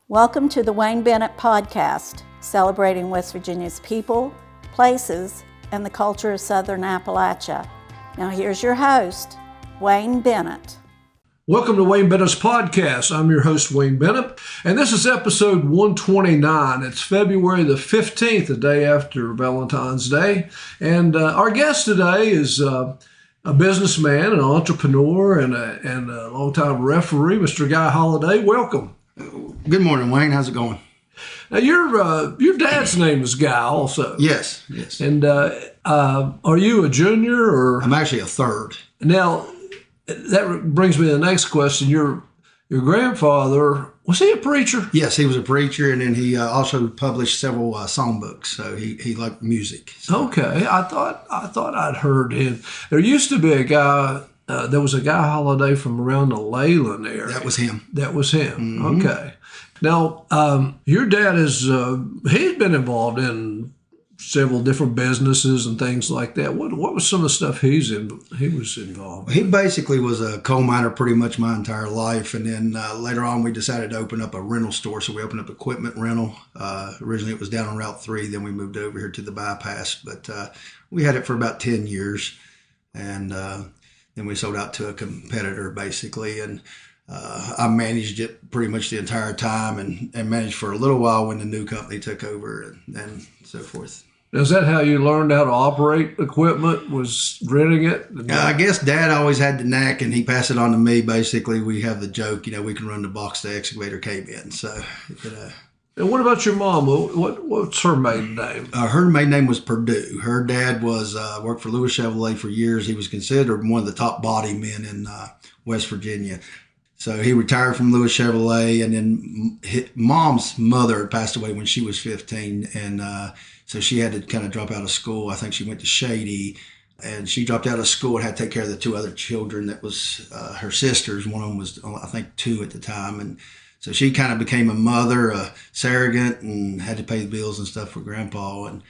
Welcome to the Wayne Bennett Podcast, celebrating West Virginia's people, places, and the culture of Southern Appalachia. Now here's your host, Wayne Bennett. Welcome to Wayne Bennett's Podcast. I'm your host, Wayne Bennett, and this is episode 129. It's February the 15th, the day after Valentine's Day, and our guest today is a businessman, an entrepreneur, and a longtime referee, Mr. Guy Holliday. Welcome. Good morning, Wayne. How's it going? Now, your dad's name is Guy also. Yes. And are you a junior or? I'm actually a third. Now, that brings me to the next question. Your grandfather, was he a preacher? Yes, he was a preacher, and then he also published several songbooks. So he liked music. So. Okay, I thought I'd heard him. There used to be a guy. There was a Guy Holliday from around the Leyland area. That was him. Mm-hmm. Okay. Now, your dad he's been involved in several different businesses and things like that. What was some of the stuff he was involved in? He basically was a coal miner pretty much my entire life. And then later on, we decided to open up a rental store. So we opened up equipment rental. Originally, it was down on Route 3. Then we moved over here to the bypass. But we had it for about 10 years. And then we sold out to a competitor, basically. And I managed it pretty much the entire time and managed for a little while when the new company took over and so forth. Is that how you learned how to operate equipment, was renting it? I guess Dad always had the knack, and he passed it on to me. Basically, we have the joke, we can run the box the excavator came in. So, And what about your mom? What's her maiden name? Her maiden name was Purdue. Her dad worked for Lewis Chevrolet for years. He was considered one of the top body men in West Virginia. So he retired from Lewis Chevrolet, and then Mom's mother had passed away when she was 15, and so she had to kind of drop out of school. I think she went to Shady, and she dropped out of school and had to take care of the two other children that was her sisters. One of them was, I think, 2 at the time, and so she kind of became a mother, a surrogate, and had to pay the bills and stuff for Grandpa. And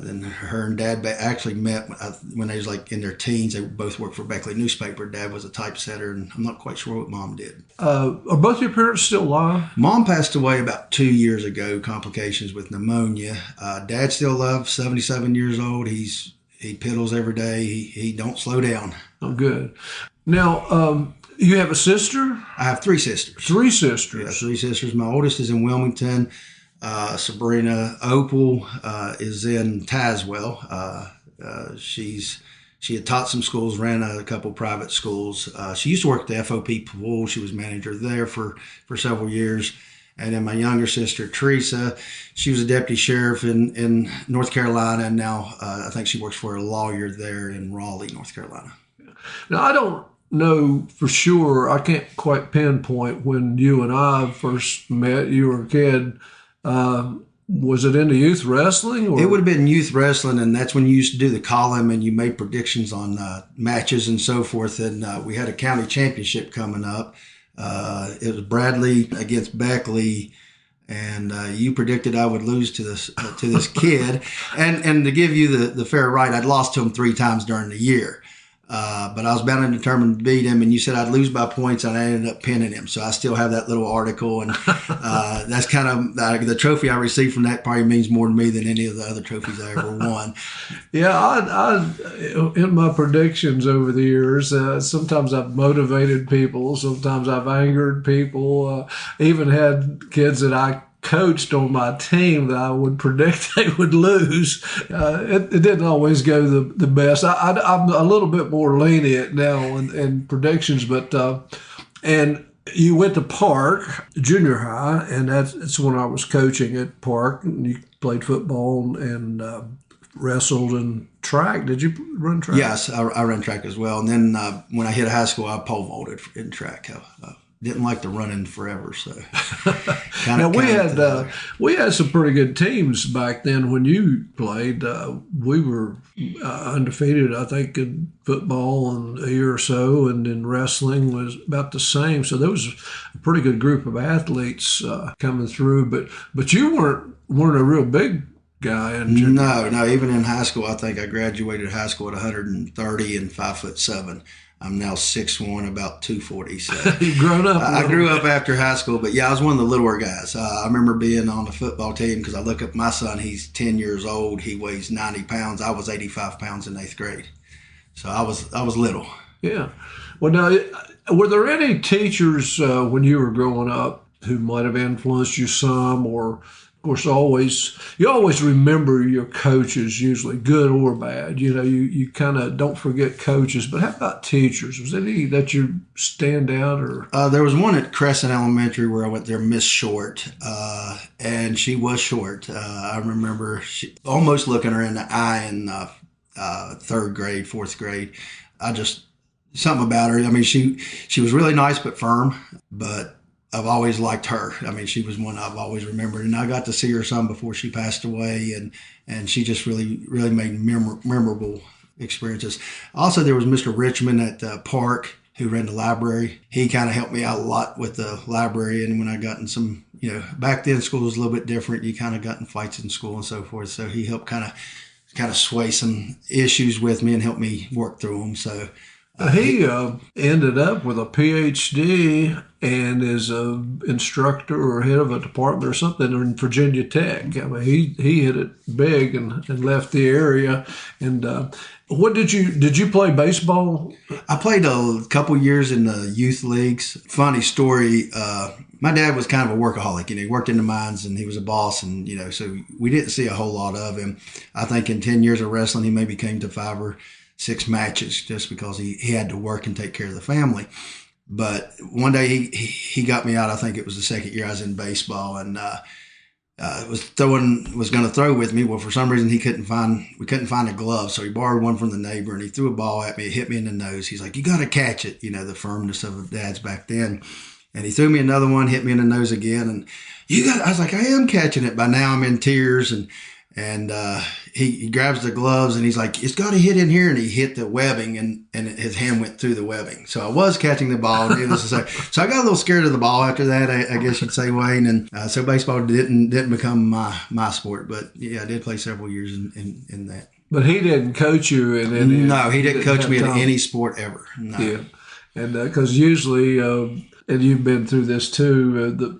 then her and Dad actually met when they was like in their teens. They both worked for Beckley newspaper. Dad was a typesetter, and I'm not quite sure what Mom did. Are both your parents still alive? Mom passed away about 2 years ago, complications with pneumonia. Dad still alive, 77 years old. He piddles every day. He don't slow down. Oh, good. Now, you have a sister? I have 3 sisters. 3 sisters? Yeah, 3 sisters. My oldest is in Wilmington. Sabrina Opal is in Tazewell. She had taught some schools, ran a couple private schools. She used to work at the FOP pool. She was manager there for several years. And then my younger sister, Teresa, she was a deputy sheriff in North Carolina. And now I think she works for a lawyer there in Raleigh, North Carolina. Now, I don't know for sure. I can't quite pinpoint when you and I first met. You were a kid. Was it into youth wrestling? Or? It would have been youth wrestling, and that's when you used to do the column and you made predictions on matches and so forth. And we had a county championship coming up. It was Bradley against Beckley, and you predicted I would lose to this kid. And to give you the fair right, I'd lost to him 3 times during the year. But I was bound and determined to beat him, and you said I'd lose by points, and I ended up pinning him. So I still have that little article, and that's kind of the trophy I received from that probably means more to me than any of the other trophies I ever won. Yeah, I in my predictions over the years, sometimes I've motivated people, sometimes I've angered people, even had kids that I coached on my team that I would predict they would lose. It didn't always go the best. I'm a little bit more lenient now in predictions, but and you went to Park Junior High, and that's when I was coaching at Park. And you played football and wrestled and track. Did you run track? Yes, I ran track as well. And then when I hit high school, I pole vaulted in track. Didn't like to run in forever, so. Now we had some pretty good teams back then when you played. We were undefeated, I think, in football in a year or so, and then wrestling was about the same. So there was a pretty good group of athletes coming through. But you weren't a real big guy in junior. No. Even in high school, I think I graduated high school at 130 and 5'7". I'm now 6'1", about 240. So You've grown up. I grew up after high school, but yeah, I was one of the littler guys. I remember being on the football team because I look at my son. He's 10 years old. He weighs 90 pounds. I was 85 pounds in 8th grade. So I was little. Yeah. Well, now, were there any teachers when you were growing up who might have influenced you some, or, of course, you always remember your coaches, usually good or bad. You kind of don't forget coaches, but how about teachers? Was there any that you stand out? Or there was one at Crescent Elementary where I went there, Miss Short, and she was short. I remember almost looking her in the eye in 3rd grade, 4th grade. Something about her. I mean, she was really nice but firm, but I've always liked her. I mean, she was one I've always remembered, and I got to see her some before she passed away, and she just really made memorable experiences. Also, there was Mr. Richmond at Park who ran the library. He kind of helped me out a lot with the library, and when I got in some, back then school was a little bit different. You kind of got in fights in school and so forth, so he helped kind of sway some issues with me and help me work through them. So. He ended up with a PhD and is an instructor or head of a department or something in Virginia Tech. I mean, he hit it big and left the area. And what did you play baseball? I played a couple years in the youth leagues. Funny story. My dad was kind of a workaholic. He worked in the mines and he was a boss, and so we didn't see a whole lot of him. I think in 10 years of wrestling, he maybe came to 5 or 6 matches just because he had to work and take care of the family. But one day he got me out. I think it was the 2nd year I was in baseball, and was going to throw with me. Well, for some reason we couldn't find a glove, so he borrowed one from the neighbor and he threw a ball at me. It hit me in the nose. He's like, "You got to catch it," the firmness of dads back then. And he threw me another one, hit me in the nose again, and I was like, "I am catching it." By now I'm in tears, and he grabs the gloves and he's like, "It's got to hit in here," and he hit the webbing, and his hand went through the webbing. So I was catching the ball. So I got a little scared of the ball after that, I guess you'd say, Wayne. And so baseball didn't become my sport, but yeah, I did play several years in that. But he didn't coach you in any. No, he didn't coach me in any sport ever. No. Yeah, and because usually, and you've been through this too.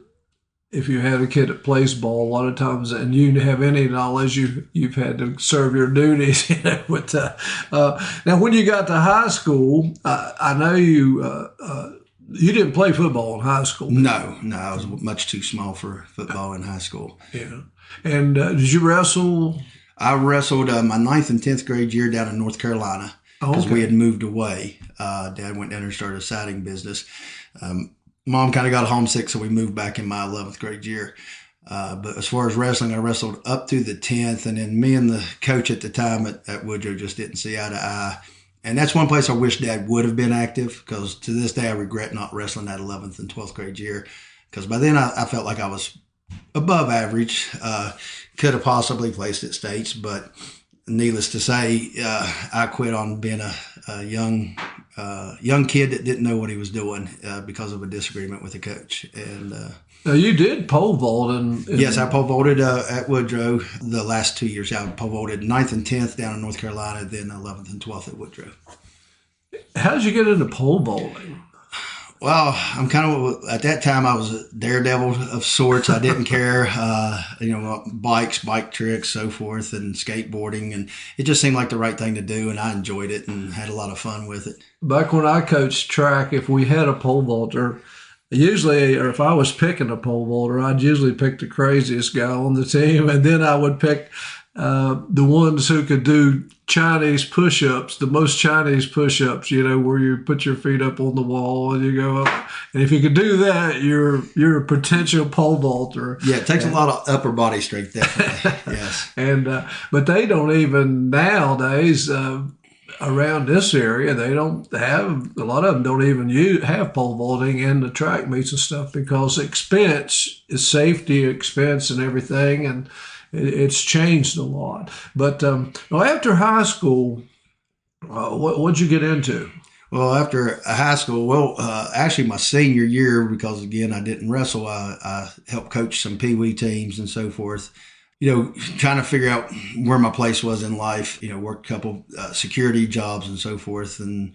If you had a kid that plays ball, a lot of times, and you have any knowledge, you've had to serve your duties. But now, when you got to high school, I know you didn't play football in high school. No, I was much too small for football in high school. Yeah, and did you wrestle? I wrestled my 9th and 10th grade year down in North Carolina because we had moved away. Dad went down there and started a siding business. Mom kind of got homesick, so we moved back in my 11th grade year. But as far as wrestling, I wrestled up through the 10th, and then me and the coach at the time at Woodrow just didn't see eye to eye. And that's one place I wish Dad would have been active, because to this day I regret not wrestling that 11th and 12th grade year, because by then I felt like I was above average, could have possibly placed at states, but needless to say, I quit on being a young kid that didn't know what he was doing because of a disagreement with the coach. And now you did pole vault. Yes, I pole vaulted at Woodrow the last 2 years. I pole vaulted 9th and 10th down in North Carolina, then 11th and 12th at Woodrow. How did you get into pole vaulting? Well, I'm kind of, at that time, I was a daredevil of sorts. I didn't care, bikes, bike tricks, so forth, and skateboarding. And it just seemed like the right thing to do, and I enjoyed it and had a lot of fun with it. Back when I coached track, if we had a pole vaulter, usually, or if I was picking a pole vaulter, I'd usually pick the craziest guy on the team, and then I would pick the ones who could do Chinese push-ups, the most Chinese push-ups, where you put your feet up on the wall and you go up. And if you could do that, you're a potential pole vaulter. Yeah, it takes a lot of upper body strength, definitely. Yes. And but they don't even nowadays around this area. They don't have, a lot of them don't even have pole vaulting in the track meets and stuff, because expense is safety expense and everything, and it's changed a lot. But after high school, what'd you get into? Well, after high school, actually my senior year, because again, I didn't wrestle, I helped coach some Pee-wee teams and so forth. Trying to figure out where my place was in life, worked a couple security jobs and so forth. And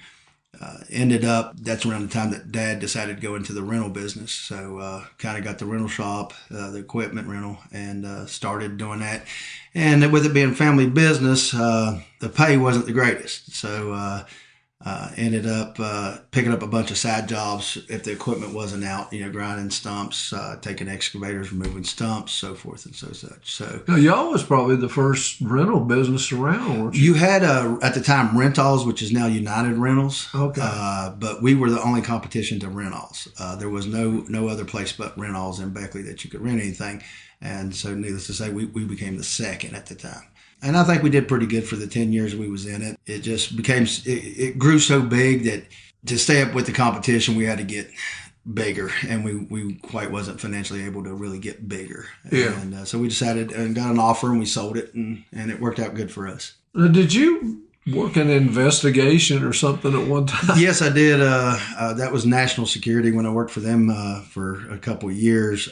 Ended up, that's around the time that Dad decided to go into the rental business. So kind of got the rental shop, the equipment rental, and started doing that. And with it being family business, the pay wasn't the greatest. So ended up picking up a bunch of side jobs if the equipment wasn't out, grinding stumps, taking excavators, removing stumps, so forth and such. So now, y'all was probably the first rental business around, weren't you? you had at the time Rentals, which is now United Rentals. Okay. But we were the only competition to Rentals. There was no other place but Rentals in Beckley that you could rent anything. And so needless to say, we became the second at the time. And I think we did pretty good for the 10 years we was in it. It just it grew so big that to stay up with the competition, we had to get bigger, and we quite wasn't financially able to really get bigger. Yeah. And so we decided and got an offer, and we sold it, and it worked out good for us. Now, did you work in investigation or something at one time? Yes, I did. That was national security when I worked for them for a couple of years.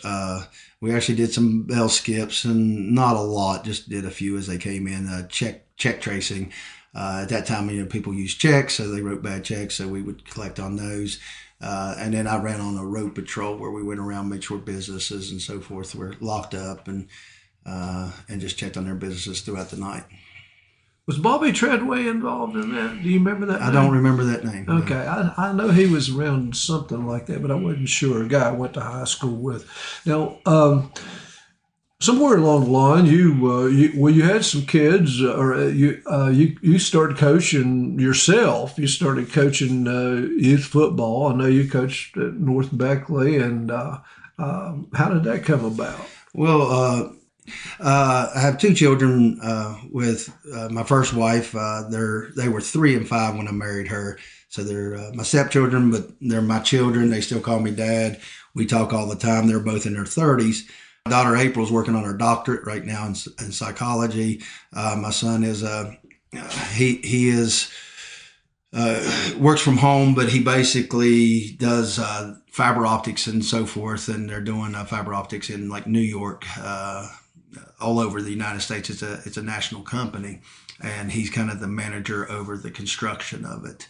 We actually did some bell skips, and not a lot, just did a few as they came in. Check tracing. At that time, people used checks, so they wrote bad checks, so we would collect on those. And then I ran on a road patrol where we went around, made sure businesses and so forth were locked up, and just checked on their businesses throughout the night. Was Bobby Treadway involved in that? Do you remember that name? I don't remember that name. Okay, no. I know he was around something like that, but I wasn't sure. A guy I went to high school with. Now, somewhere along the line, you had some kids, or you started coaching yourself. You started coaching youth football. I know you coached at North Beckley, and how did that come about? Well, I have two children with my first wife. They were 3 and 5 when I married her. So they're my stepchildren, but they're my children. They still call me Dad. We talk all the time. They're both in their 30s. My daughter April's working on her doctorate right now in psychology. My son is he is works from home, but he basically does fiber optics and so forth. And they're doing fiber optics in like New York. All over the United States. It's a national company, and he's kind of the manager over the construction of it.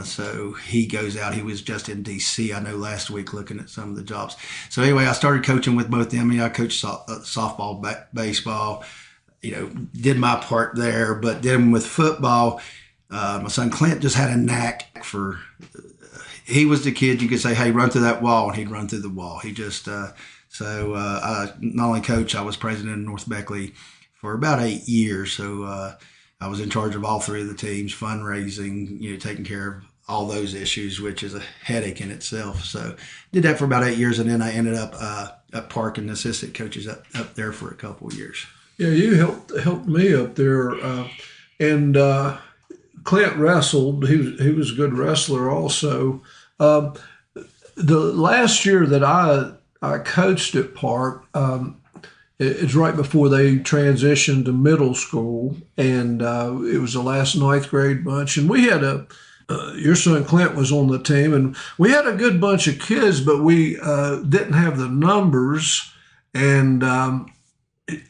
So he goes out. He was just in D.C., I know, last week looking at some of the jobs. So anyway, I started coaching with both them. I coached softball, baseball, did my part there. But then with football, my son Clint just had a knack for, he was the kid you could say, hey, run through that wall, and he'd run through the wall. He just... So I not only coach, I was president of North Beckley for about 8 years. So I was in charge of all 3 of the teams, fundraising, taking care of all those issues, which is a headache in itself. So did that for about 8 years, and then I ended up at Park and assistant coaches up there for a couple of years. Yeah, you helped me up there, and Clint wrestled. He was a good wrestler also. The last year that I coached at Park. It's right before they transitioned to middle school, and it was the last 9th grade bunch. And we had your son Clint was on the team, and we had a good bunch of kids, but we didn't have the numbers. And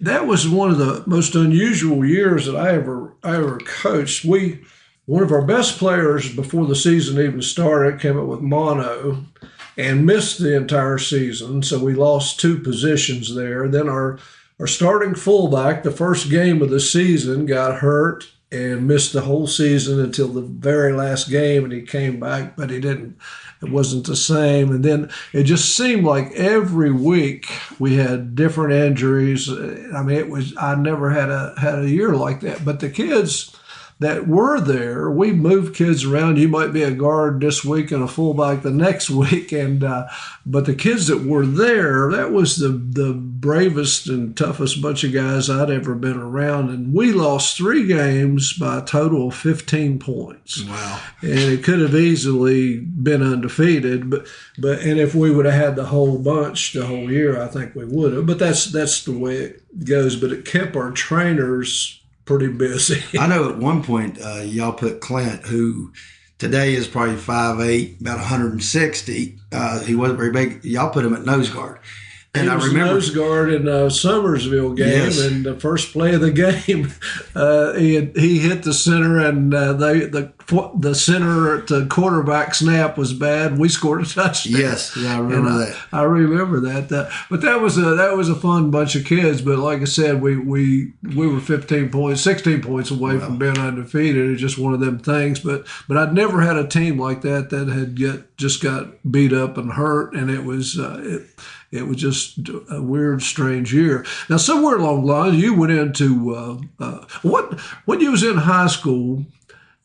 that was one of the most unusual years that I ever coached. One of our best players before the season even started came up with mono and missed the entire season, so we lost 2 positions there. Then our starting fullback, the first game of the season, got hurt and missed the whole season until the very last game, and he came back, but it wasn't the same. And then it just seemed like every week we had different injuries. I mean, I never had a year like that. But the kids that were there, we moved kids around. You might be a guard this week and a fullback the next week, but the kids that were there, that was the bravest and toughest bunch of guys I'd ever been around. And we lost 3 games by a total of 15 points. Wow! And it could have easily been undefeated, but if we would have had the whole bunch the whole year, I think we would have. But that's the way it goes. But it kept our trainers pretty busy. I know at one point y'all put Clint, who today is probably 5'8", about 160. He wasn't very big. Y'all put him at nose guard. And he I was remember nose guard in a Summersville game, Yes. and the first play of the game, he hit the center, and the center to quarterback snap was bad. We scored a touchdown. Yes, yeah, I remember that. I remember that. But that was a fun bunch of kids. But like I said, we were 16 points away from being undefeated. It's just one of them things. But I'd never had a team like that had just got beat up and hurt, and it was just a weird, strange year. Now, somewhere along the line, you went into when you was in high school.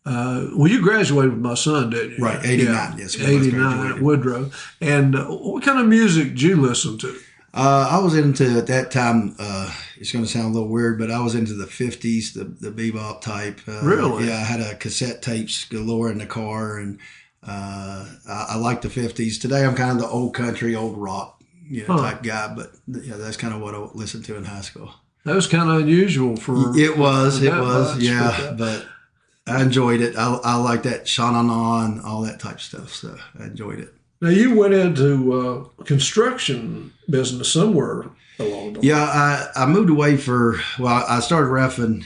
You graduated with my son, didn't you? Right, 89. Yes, 89 at Woodrow. And what kind of music did you listen to? I was into, at that time, it's going to sound a little weird, but I was into the 50s, the bebop type. Really? Yeah, I had a cassette tapes galore in the car, and I like the 50s. Today, I'm kind of the old country, old rock, type guy, but that's kind of what I listened to in high school. That was kind of unusual for It was, much, yeah, but I enjoyed it. I like that sha-na-na and all that type of stuff, so I enjoyed it. Now, you went into construction business somewhere along the way. Yeah, I moved away I started wrestling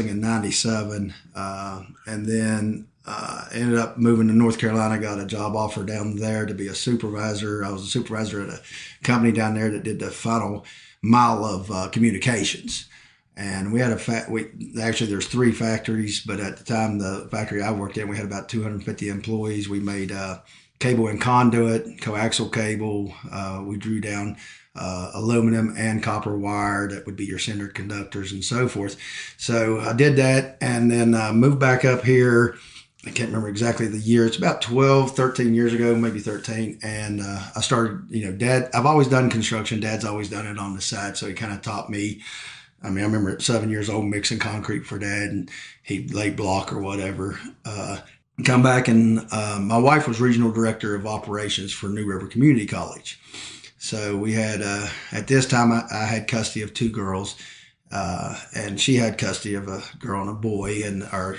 in 97, and then ended up moving to North Carolina. Got a job offer down there to be a supervisor. I was a supervisor at a company down there that did the final mile of communications. And we had actually there's 3 factories, but at the time the factory I worked in, we had about 250 employees. We made cable and conduit, coaxial cable. We drew down aluminum and copper wire that would be your standard conductors and so forth. So I did that, and then moved back up here. I can't remember exactly the year. It's about 12, 13 years ago, maybe 13. And I started, Dad, I've always done construction. Dad's always done it on the side, so he kind of taught me. I mean, I remember at 7 years old mixing concrete for Dad, and he'd lay block or whatever. Come back, and my wife was regional director of operations for New River Community College. So we had, at this time, I had custody of 2 girls, and she had custody of a girl and a boy, and our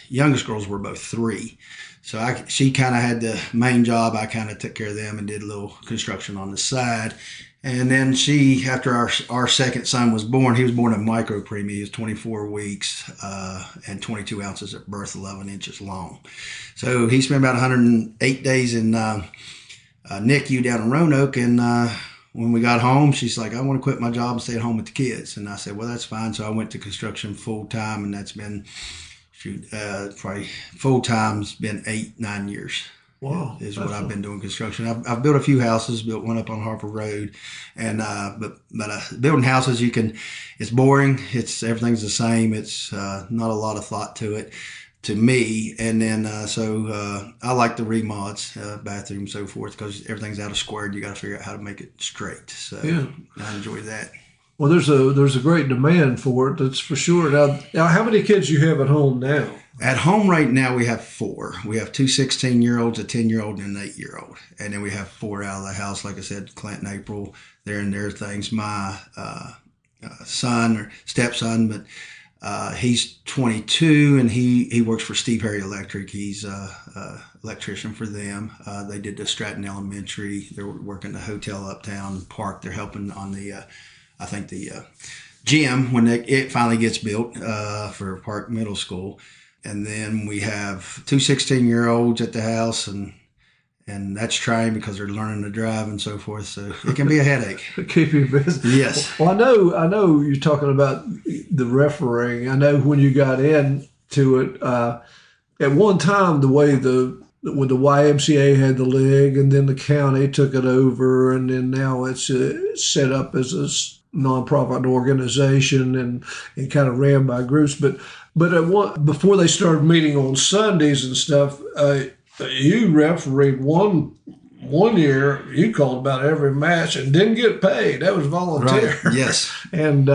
youngest girls were both 3. So she kind of had the main job. I kind of took care of them and did a little construction on the side. And then after our second son was born, he was born in micropreemie. He was 24 weeks and 22 ounces at birth, 11 inches long. So he spent about 108 days in NICU down in Roanoke. And when we got home, she's like, I want to quit my job and stay at home with the kids. And I said, well, that's fine. So I went to construction full time, and that's been probably full time's been 8-9 years. Wow, is what I've been doing construction. I've built a few houses, built one up on Harper Road, and but building houses, it's boring. Everything's the same. It's not a lot of thought to it, to me. And then so I like the remods, bathroom, so forth, because everything's out of squared. You got to figure out how to make it straight. So yeah. I enjoy that. Well, there's a great demand for it. That's for sure. Now, how many kids you have at home now? At home right now, we have 4. We have 2 16-year-olds, a 10-year-old, and an 8-year-old. And then we have 4 out of the house. Like I said, Clint and April, they're in their things. My son or stepson, but he's 22, and he works for Steve Harry Electric. He's an electrician for them. They did the Stratton Elementary. They're working the hotel uptown park. They're helping on the gym when it finally gets built for Park Middle School. And then we have 2 16-year-olds at the house, and that's trying because they're learning to drive and so forth. So it can be a headache. Keep you busy. Yes. Well, I know you're talking about the refereeing. I know when you got into it, at one time, the way when the YMCA had the league, and then the county took it over, and then now it's set up as a nonprofit organization and kind of ran by groups. But before they started meeting on Sundays and stuff, you refereed one year. You called about every match and didn't get paid. That was volunteer. Right. Yes. And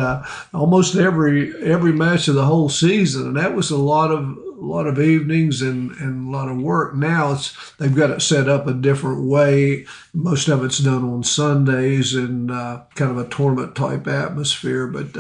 almost every match of the whole season, and that was a lot of evenings and a lot of work. Now they've got it set up a different way. Most of it's done on Sundays and kind of a tournament type atmosphere. But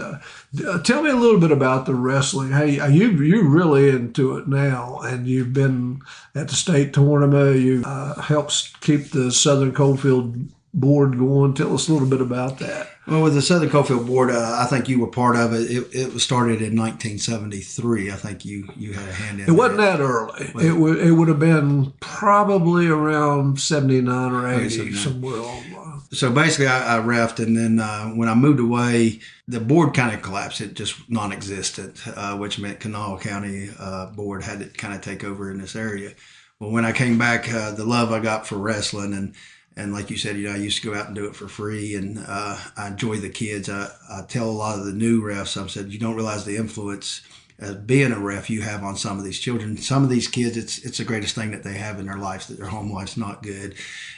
tell me a little bit about the wrestling. Hey, you're really into it now, and you've been at the state tournament. You helped keep the Southern Coalfield board going? Tell us a little bit about that. Well, with the Southern Coalfield Board, I think you were part of it. It was started in 1973. I think you had a hand in it. It wasn't that early. It would have been probably around 79 or 80, somewhere along the line. So basically, I refed, and then when I moved away, the board kind of collapsed. It just non-existent, which meant Kanawha County Board had to kind of take over in this area. Well, when I came back, the love I got for wrestling, and like you said, I used to go out and do it for free, and I enjoy the kids. I tell a lot of the new refs, I've said, you don't realize the influence as being a ref you have on some of these children. Some of these kids, it's the greatest thing that they have in their lives, that their home life's not good.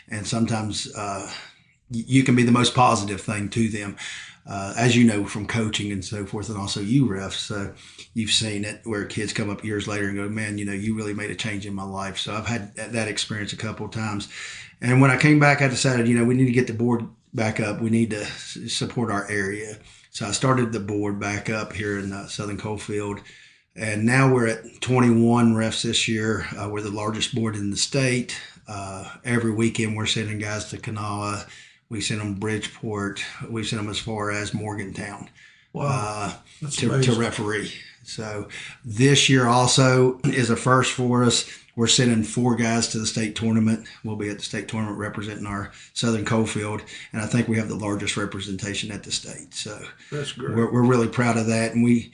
And sometimes you can be the most positive thing to them. As you know, from coaching and so forth, and also you refs, you've seen it where kids come up years later and go, man, you really made a change in my life. So I've had that experience a couple of times. And when I came back, I decided, we need to get the board back up. We need to support our area. So I started the board back up here in Southern Coalfield. And now we're at 21 refs this year. We're the largest board in the state. Every weekend we're sending guys to Kanawha. We send them Bridgeport. We send them as far as Morgantown. Wow. To referee. So this year also is a first for us. We're sending 4 guys to the state tournament. We'll be at the state tournament representing our Southern Coalfield, and I think we have the largest representation at the state. So that's great. We're really proud of that, and we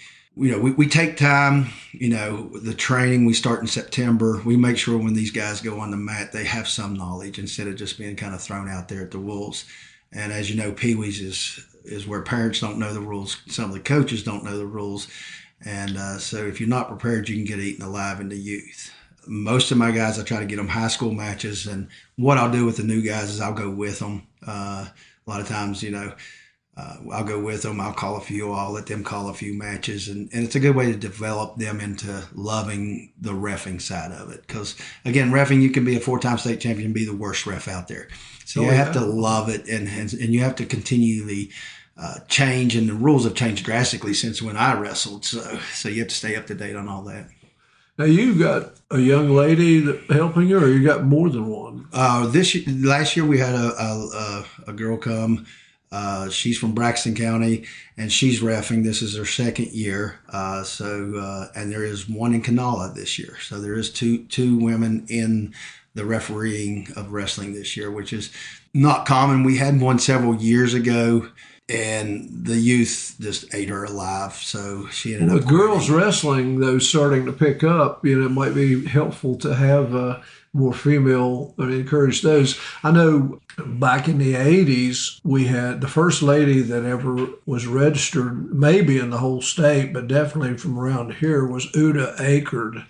take time. The training we start in September. We make sure when these guys go on the mat, they have some knowledge instead of just being kind of thrown out there at the wolves. And as you know, Pee-wees is where parents don't know the rules. Some of the coaches don't know the rules, and so if you're not prepared, you can get eaten alive in the youth. Most of my guys, I try to get them high school matches, and what I'll do with the new guys is I'll go with them. A lot of times, I'll go with them. I'll call a few. I'll let them call a few matches, and it's a good way to develop them into loving the reffing side of it. Because again, reffing, you can be a 4-time state champion, be the worst ref out there. So you have to love it, and you have to continually change. And the rules have changed drastically since when I wrestled. So you have to stay up to date on all that. Now, you got a young lady helping you, or you got more than one? Last year we had a girl come. She's from Braxton County, and she's reffing. This is her second year. And there is one in Kanawha this year. So there is two women in the refereeing of wrestling this year, which is not common. We had one several years ago, and the youth just ate her alive. So she ended up. With girls wrestling, though, starting to pick up, it might be helpful to have more female, encourage those. I know back in the 80s, we had the first lady that ever was registered, maybe in the whole state, but definitely from around here, was Uda Akerd.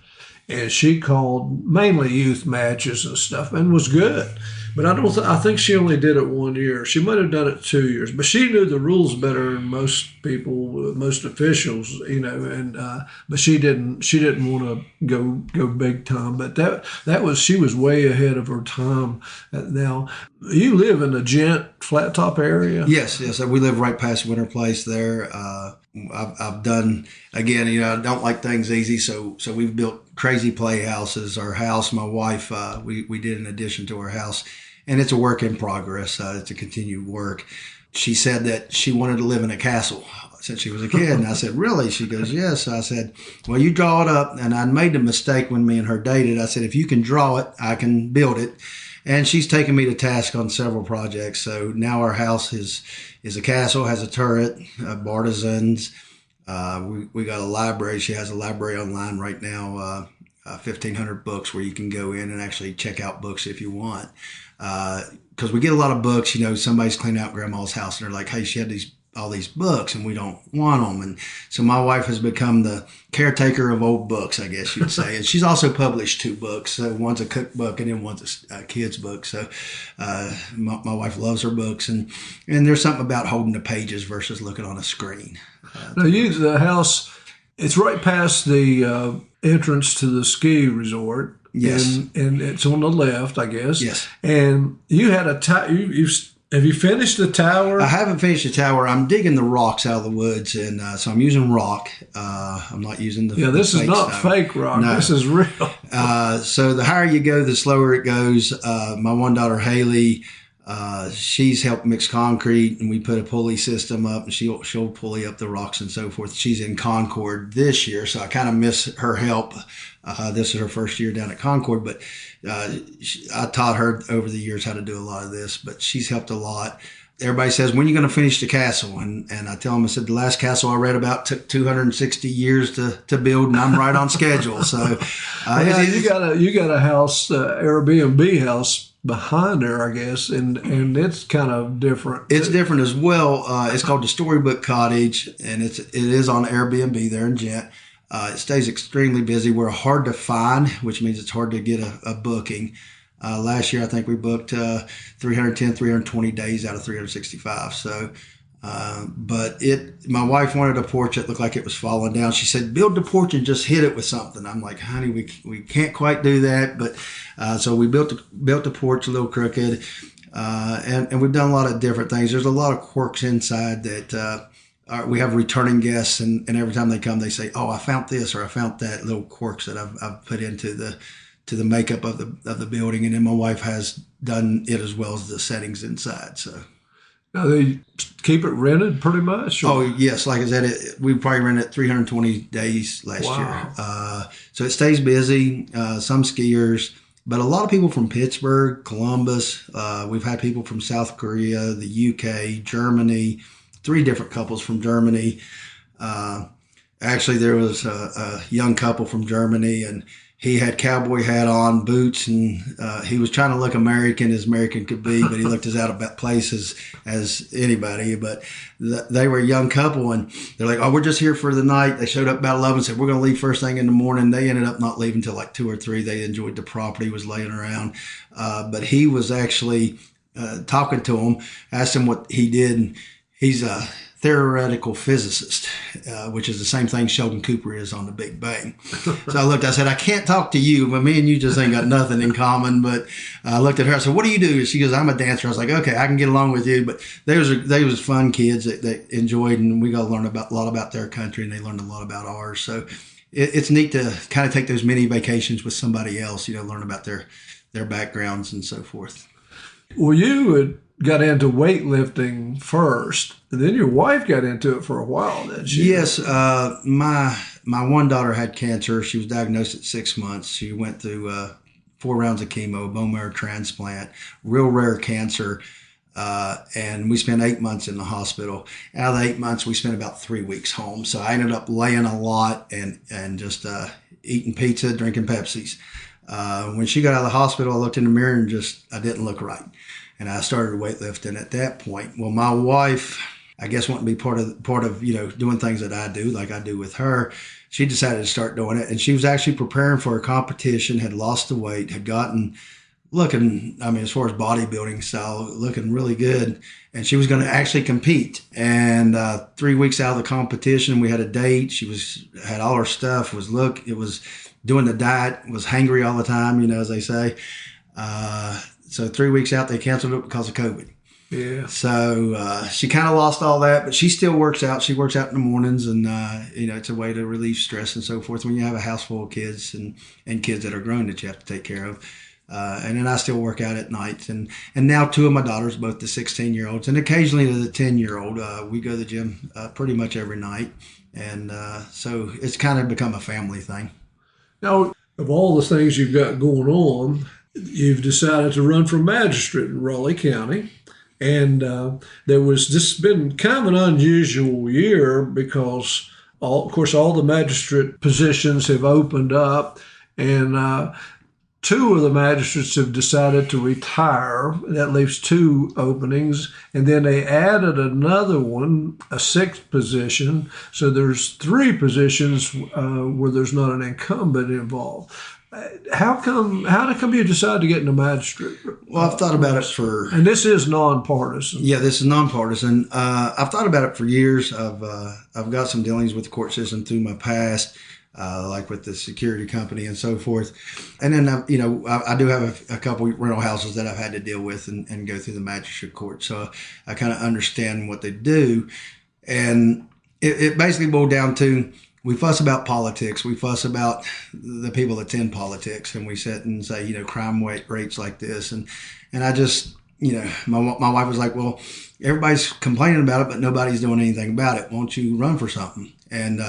And she called mainly youth matches and stuff, and was good. But I think she only did it 1 year. She might have done it 2 years, but she knew the rules better than most people, most officials, but she didn't want to go big time. But she was way ahead of her time. Now, you live in the Gent Flat Top area? Yes. We live right past Winter Place there. I've done, again, I don't like things easy, so we've built crazy playhouses. Our house, my wife, we did an addition to our house, and it's a work in progress. It's a continued work. She said that she wanted to live in a castle since she was a kid, and I said, really? She goes, yes. I said, well, you draw it up, and I made a mistake when me and her dated. I said, if you can draw it, I can build it. And she's taken me to task on several projects. So now our house is a castle, has a turret, bartisans. We got a library. She has a library online right now, 1,500 books where you can go in and actually check out books if you want. Because we get a lot of books, somebody's cleaning out grandma's house and they're like, hey, she had all these books and we don't want them. And so my wife has become the caretaker of old books, I guess you'd say. And she's also published 2 books. So one's a cookbook and then one's a kid's book. So my wife loves her books. And there's something about holding the pages versus looking on a screen. Now, the house, it's right past the entrance to the ski resort. Yes. And it's on the left, I guess. Yes. And you had have you finished the tower? I haven't finished the tower. I'm digging the rocks out of the woods, and so I'm using rock. I'm not using the this is not stone. Fake rock. No. This is real. So the higher you go, the slower it goes. My one daughter, Haley, She's helped mix concrete, and we put a pulley system up, and she'll pulley up the rocks and so forth. She's in Concord this year, so I kind of miss her help. This is her first year down at Concord, but I taught her over the years how to do a lot of this, but she's helped a lot. Everybody says, when are you going to finish the castle? And I tell them, I said, the last castle I read about took 260 years to build, and I'm right on schedule. So you got a house, Airbnb house behind there, I guess, and it's kind of different. It's different as well. It's called the Storybook Cottage, and it is on Airbnb there in Gent. It stays extremely busy. We're hard to find, which means it's hard to get a booking. Last year, I think we booked 320 days out of 365. So, but my wife wanted a porch that looked like it was falling down. She said, build the porch and just hit it with something. I'm like, honey, we can't quite do that. But so we built the porch a little crooked, and we've done a lot of different things. There's a lot of quirks inside that we have returning guests, and every time they come, they say, oh, I found this or I found that, little quirks that I've put into the makeup of the building, and then my wife has done it as well as the settings inside. So now they keep it rented pretty much? Or? Oh yes, like I said, we probably rented 320 days last year. So it stays busy. Some skiers, but a lot of people from Pittsburgh, Columbus. We've had people from South Korea, the UK, Germany. 3 different couples from Germany. Actually, there was a young couple from Germany, and he had cowboy hat on, boots, and he was trying to look American as American could be, but he looked as out of place as anybody. But they were a young couple, and they're like, oh, we're just here for the night. They showed up about 11, said, we're going to leave first thing in the morning. They ended up not leaving until like 2 or 3. They enjoyed the property, was laying around. But he was actually talking to him, asked him what he did, and he's a theoretical physicist, which is the same thing Sheldon Cooper is on the Big Bang. So I said, I can't talk to you, but me and you just ain't got nothing in common. But I looked at her, I said, what do you do? She goes, I'm a dancer. I was like, okay, I can get along with you. But they was fun kids that enjoyed, and we got to learn a lot about their country, and they learned a lot about ours. So it's neat to kind of take those mini vacations with somebody else, learn about their backgrounds and so forth. Well, you had got into weightlifting first, and then your wife got into it for a while, didn't she? Yes. My one daughter had cancer. She was diagnosed at 6 months. She went through 4 rounds of chemo, bone marrow transplant, real rare cancer. And we spent 8 months in the hospital. Out of the 8 months, we spent about 3 weeks home. So I ended up laying a lot and just eating pizza, drinking Pepsis. When she got out of the hospital, I looked in the mirror and I didn't look right. And I started weightlifting at that point. Well, my wife, I guess, wanted to be part of doing things that I do, like I do with her. She decided to start doing it, and she was actually preparing for a competition, had lost the weight, had gotten looking, as far as bodybuilding style, looking really good. And she was going to actually compete. And 3 weeks out of the competition, we had a date. She had all her stuff, it was doing the diet, was hangry all the time, as they say. So 3 weeks out, they canceled it because of COVID. Yeah. So she kind of lost all that, but she still works out. She works out in the mornings, and it's a way to relieve stress and so forth when you have a house full of kids and kids that are grown that you have to take care of. And then I still work out at night, and now 2 of my daughters, both the 16-year-olds and occasionally the 10-year-old. We go to the gym pretty much every night, and so it's kind of become a family thing. Now, of all the things you've got going on, you've decided to run for magistrate in Raleigh County. And this has been kind of an unusual year because, of course, all the magistrate positions have opened up, and 2 of the magistrates have decided to retire. That leaves 2 openings. And then they added another one, a 6th position. So there's 3 positions where there's not an incumbent involved. How come you decided to get into magistrate? Well, I've thought about it and this is nonpartisan. Yeah, this is nonpartisan. I've thought about it for years. I've got some dealings with the court system through my past, like with the security company and so forth. And then, I do have a couple rental houses that I've had to deal with and go through the magistrate court. So I kind of understand what they do. And it basically boiled down to, we fuss about politics. We fuss about the people that's in politics, and we sit and say, crime rates like this. And I just, my wife was like, well, everybody's complaining about it, but nobody's doing anything about it. Won't you run for something? And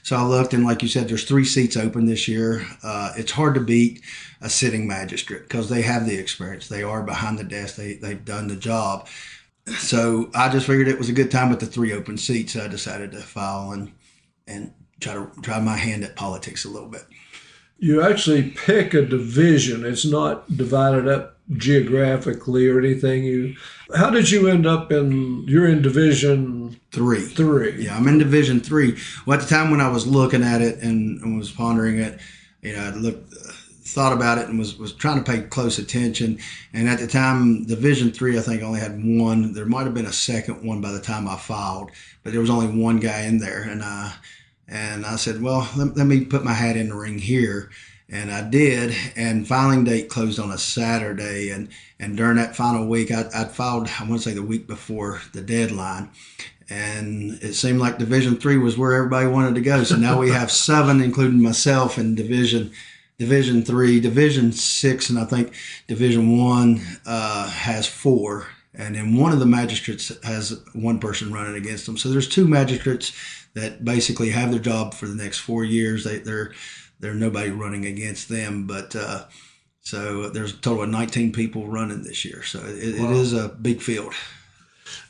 so I looked, and like you said, there's 3 seats open this year. It's hard to beat a sitting magistrate because they have the experience. They are behind the desk. They've done the job. So I just figured it was a good time with the 3 open seats. So I decided to file and try my hand at politics a little bit. You actually pick a division. It's not divided up geographically or anything. How did you end up you're in Division 3? Yeah, I'm in Division 3. Well, at the time when I was looking at it and was pondering it, I thought about it and was trying to pay close attention. And at the time, Division 3, I think, only had one. There might have been a second one by the time I filed, but there was only one guy in there. And I said, well, let me put my hat in the ring here. And I did. And filing date closed on a Saturday. And during that final week, I filed, I want to say the week before the deadline. And it seemed like Division 3 was where everybody wanted to go. So now we have 7, including myself, in Division 3, Division 6, and I think Division 1 has 4. And then one of the magistrates has one person running against them. So there's 2 magistrates that basically have their job for the next 4 years. They're nobody running against them. But so there's a total of 19 people running this year. So it is a big field.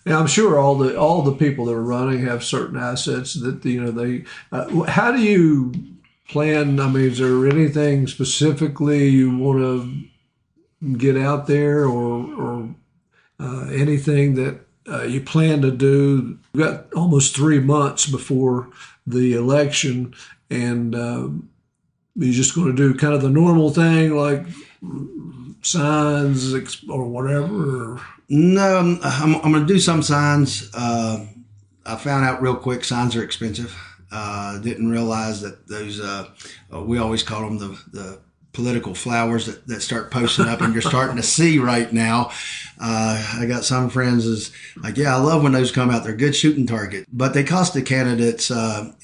Now, I'm sure all the people that are running have certain assets that they. How do you plan? I mean, is there anything specifically you want to get out there, or anything that you plan to do? We've got almost 3 months before the election, and you're just going to do kind of the normal thing like signs or whatever? Or? No, I'm going to do some signs. I found out real quick signs are expensive. Didn't realize that those, we always call them the political flowers that start posting up and you're starting to see right now. I got some friends is like, yeah, I love when those come out. They're good shooting target, but they cost the candidates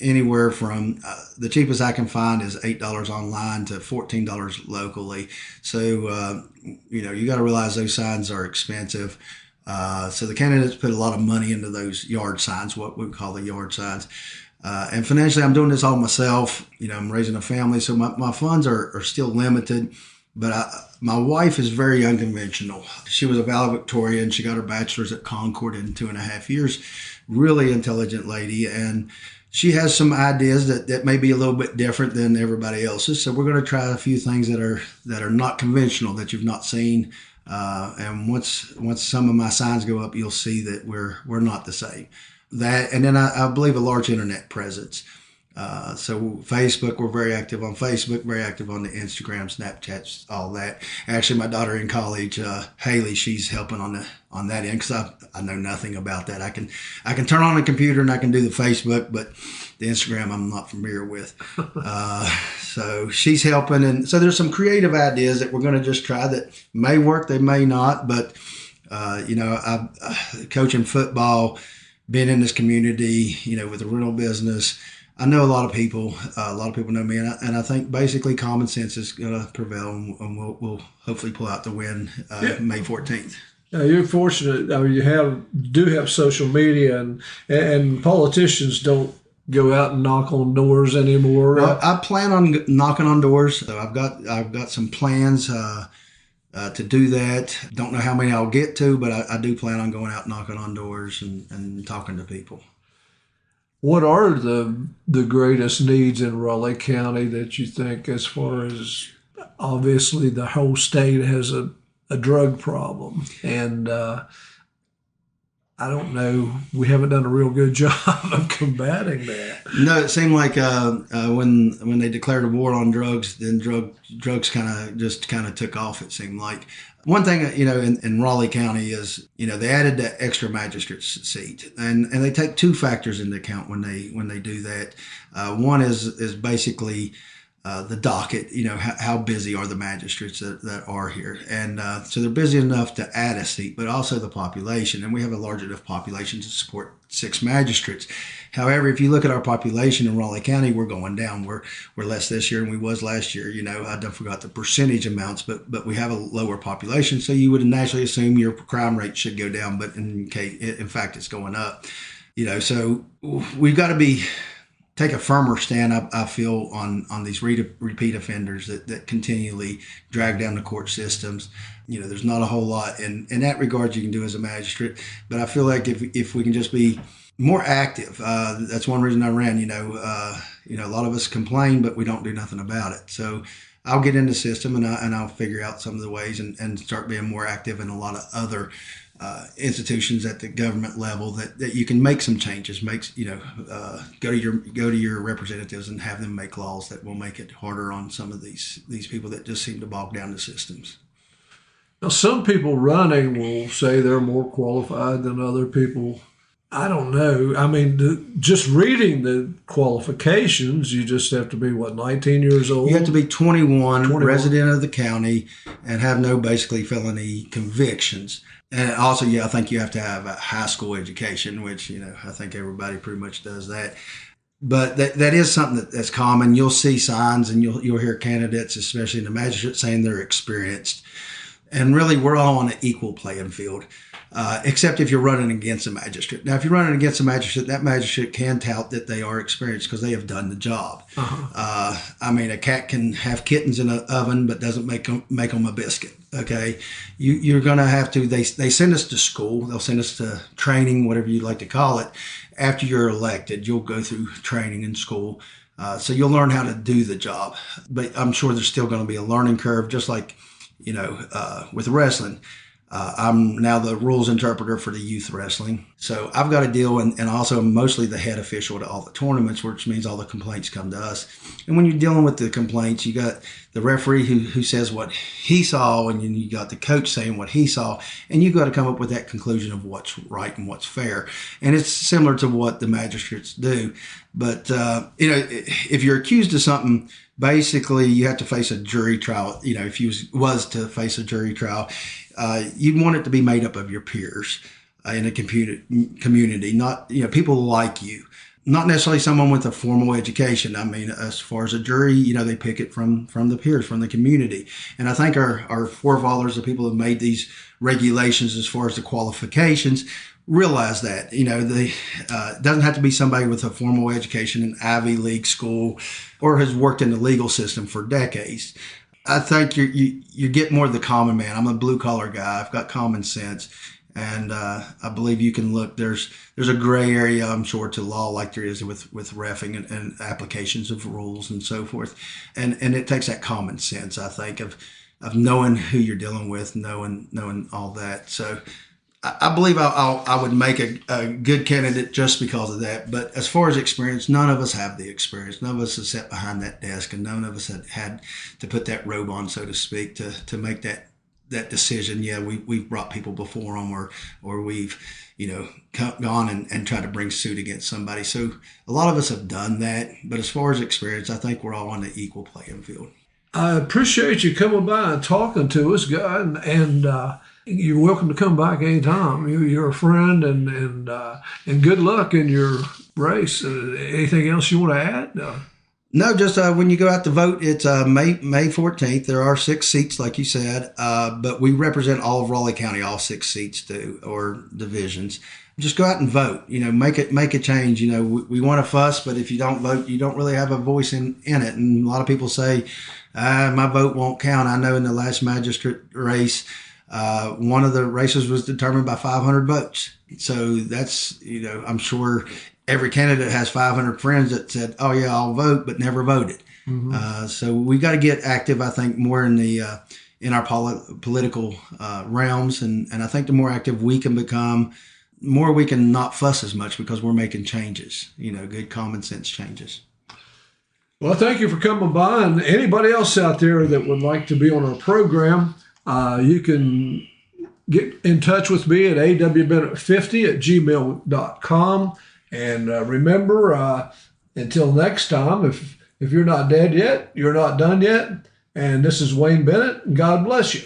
anywhere from the cheapest I can find is $8 online to $14 locally. So, you got to realize those signs are expensive. So the candidates put a lot of money into those yard signs, what we call the yard signs. And financially, I'm doing this all myself. I'm raising a family, so my funds are still limited. But my wife is very unconventional. She was a valedictorian. She got her bachelor's at Concord in 2.5 years. Really intelligent lady. And she has some ideas that may be a little bit different than everybody else's. So we're going to try a few things that are not conventional, that you've not seen. And once some of my signs go up, you'll see that we're not the same. That, and then I believe a large internet presence. So Facebook, we're very active on Facebook, very active on the Instagram, Snapchats, all that. Actually, my daughter in college, Haley, she's helping on that end because I know nothing about that. I can turn on a computer and I can do the Facebook, but the Instagram I'm not familiar with. So she's helping, and so there's some creative ideas that we're going to just try that may work, they may not. But I'm coaching football. Been in this community, with the rental business. I know a lot of people. A lot of people know me, and I think basically common sense is going to prevail, and we'll hopefully pull out the win May 14th. Now, you're fortunate. I mean, you do have social media, and politicians don't go out and knock on doors anymore. Well, I plan on knocking on doors. So I've got some plans. To do that. Don't know how many I'll get to, but I do plan on going out knocking on doors and talking to people. What are the greatest needs in Raleigh County that you think, as far as obviously the whole state has a drug problem, and I don't know, we haven't done a real good job of combating that. No, it seemed like when they declared a war on drugs, then drugs kind of took off. It seemed like one thing in Raleigh County is they added the extra magistrate's seat, and they take 2 factors into account when they do that. One is basically the docket, how busy are the magistrates that are here. And so they're busy enough to add a seat, but also the population. And we have a large enough population to support 6 magistrates. However, if you look at our population in Raleigh County, we're going down. We're less this year than we was last year. I don't forgot the percentage amounts, but we have a lower population. So you would naturally assume your crime rate should go down, but in fact, it's going up. So we've got to take a firmer stand, I feel, on these repeat offenders that continually drag down the court systems. There's not a whole lot in that regard you can do as a magistrate, but I feel like if we can just be more active, that's one reason I ran. A lot of us complain, but we don't do nothing about it. So I'll get in the system and I'll figure out some of the ways and start being more active in a lot of other institutions at the government level that you can make some changes. Go to your representatives and have them make laws that will make it harder on some of these people that just seem to bog down the systems. Now, some people running will say they're more qualified than other people. I don't know. I mean, just reading the qualifications, you just have to be, 19 years old? You have to be 21, resident of the county, and have no basically felony convictions. And also, I think you have to have a high school education, which, I think everybody pretty much does that. But that is something that's common. You'll see signs and you'll hear candidates, especially in the magistrate, saying they're experienced. And really, we're all on an equal playing field, except if you're running against a magistrate. Now, if you're running against a magistrate, that magistrate can tout that they are experienced because they have done the job. A cat can have kittens in an oven, but doesn't make them a biscuit. Okay, you're going to have to. They send us to school. They'll send us to training, whatever you like to call it. After you're elected, you'll go through training in school, so you'll learn how to do the job. But I'm sure there's still going to be a learning curve, just like with wrestling. I'm now the rules interpreter for the youth wrestling. So I've got to deal and also mostly the head official to all the tournaments, which means all the complaints come to us. And when you're dealing with the complaints, you got the referee who says what he saw, and then you got the coach saying what he saw, and you got to come up with that conclusion of what's right and what's fair. And it's similar to what the magistrates do. But, if you're accused of something, basically you have to face a jury trial. If you was to face a jury trial, you'd want it to be made up of your peers in a community, not people like you, not necessarily someone with a formal education. I mean, as far as a jury, they pick it from the peers, from the community. And I think our forefathers, the people who made these regulations as far as the qualifications, realize that it doesn't have to be somebody with a formal education in Ivy League school or has worked in the legal system for decades. I think you get more of the common man. I'm a blue collar guy. I've got common sense, and I believe you can look. There's a gray area, I'm sure, to law like there is with reffing and applications of rules and so forth, and it takes that common sense, I think, of knowing who you're dealing with, knowing all that. So I believe I would make a good candidate just because of that. But as far as experience, none of us have the experience. None of us have sat behind that desk, and none of us had to put that robe on, so to speak, to make that decision. Yeah, we've brought people before them, or we've gone and tried to bring suit against somebody. So a lot of us have done that. But as far as experience, I think we're all on the equal playing field. I appreciate you coming by and talking to us, guy, and you're welcome to come back anytime. You're a friend, and good luck in your race. Anything else you want to add? No, just when you go out to vote, it's May 14th. There are 6 seats, like you said, but we represent all of Raleigh County, all 6 seats do, or divisions. Just go out and vote. Make a change. We want to fuss, but if you don't vote, you don't really have a voice in it. And a lot of people say, my vote won't count. I know in the last magistrate race, one of the races was determined by 500 votes. So that's, I'm sure every candidate has 500 friends that said, oh yeah, I'll vote, but never voted. Mm-hmm. So we got to get active, I think, more in our political realms. And I think the more active we can become, more we can not fuss as much because we're making changes, good common sense changes. Well, thank you for coming by. And anybody else out there that would like to be on our program, you can get in touch with me at awbennett50@gmail.com. And remember, until next time, if If you're not dead yet, you're not done yet. And this is Wayne Bennett. God bless you.